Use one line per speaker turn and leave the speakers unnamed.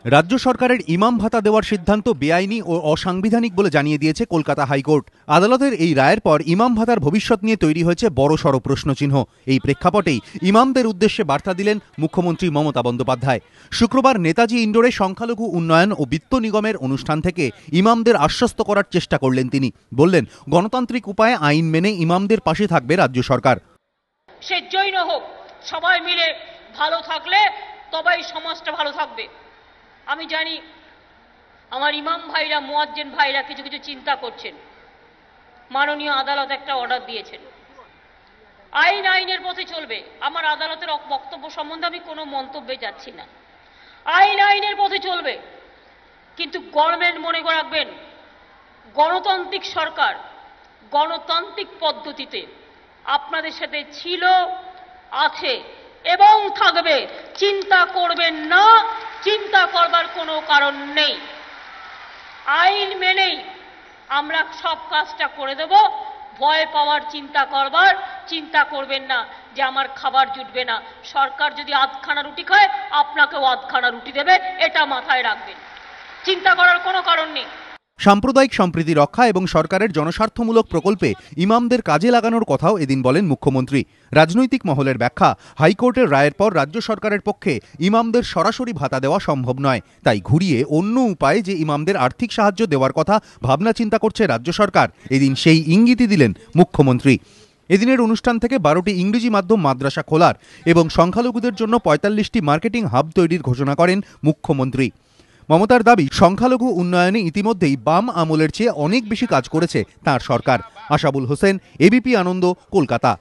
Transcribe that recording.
রাজ্য সরকারের ইমাম ভাতা দেওয়ার সিদ্ধান্ত বেআইনি ও অসাংবিধানিক বলে জানিয়ে দিয়েছে কলকাতা হাইকোর্ট। আদালতের এই রায়ের পর ইমাম ভাতার ভবিষ্যৎ নিয়ে তৈরি হয়েছে বড়সড় প্রশ্নচিহ্ন। এই প্রেক্ষাপটেই ইমামদের উদ্দেশ্যে বার্তা দিলেন মুখ্যমন্ত্রী মমতা বন্দ্যোপাধ্যায়। শুক্রবার নেতাজি ইন্ডোরে সংখ্যালঘু উন্নয়ন ও বিত্ত নিগমের অনুষ্ঠান থেকে ইমামদের আশ্বস্ত করার চেষ্টা করলেন তিনি। বললেন, গণতান্ত্রিক উপায়ে আইন মেনে ইমামদের পাশে থাকবে রাজ্য সরকার।
সে জৈন হোক, সবাই মিলে ভালো থাকলে তবেই সমাজটা ভালো থাকবে। আমি জানি আমার ইমাম ভাইরা, মুয়াজ্জিন ভাইরা কিছু কিছু চিন্তা করছেন। মাননীয় আদালত একটা অর্ডার দিয়েছেন, আইনের পথে চলবে। আমার আদালতের বক্তব্য সম্বন্ধে আমি কোনো মন্তব্যে যাচ্ছি না। আইনের পথে চলবে, কিন্তু গভর্নমেন্ট মনে রাখবেন, গণতান্ত্রিক সরকার গণতান্ত্রিক পদ্ধতিতে আপনাদের সাথে ছিল, আছে এবং থাকবে। চিন্তা করবেন না, চিন্তা করবার কোনো কারণ নেই। আইন মেনেই আমরা সব কাজটা করে দেব। ভয় পাওয়ার চিন্তা করবেন না যে আমার খাবার জুটবে না। সরকার যদি আধখানা রুটি খায়, আপনাকেও আধখানা রুটি দেবে, এটা মাথায় রাখবেন। চিন্তা করার কোনো কারণ নেই।
সাম্প্রদায়িক সম্প্রীতি রক্ষা এবং সরকারের জনস্বার্থমূলক প্রকল্পে ইমামদের কাজে লাগানোর কথাও এদিন বলেন মুখ্যমন্ত্রী। রাজনৈতিক মহলের ব্যাখ্যা, হাইকোর্টের রায়ের পর রাজ্য সরকারের পক্ষে ইমামদের সরাসরি ভাতা দেওয়া সম্ভব নয়, তাই ঘুরিয়ে অন্য উপায়ে যে ইমামদের আর্থিক সাহায্য দেওয়ার কথা ভাবনা চিন্তা করছে রাজ্য সরকার। এদিন সেই ইঙ্গিতই দিলেন মুখ্যমন্ত্রী। এদিনের অনুষ্ঠান থেকে 12টি ইংরেজি মাধ্যম মাদ্রাসা খোলার এবং সংখ্যালঘুদের জন্য 45টি মার্কেটিং হাব তৈরির ঘোষণা করেন মুখ্যমন্ত্রী। মমতার দাবি, সংখ্যালঘু উন্নয়নে ইতিমধ্যেই বাম আমলের চেয়ে অনেক বেশি কাজ করেছে তাঁর সরকার। আশাবুল হোসেন, এবিপি আনন্দ, কলকাতা।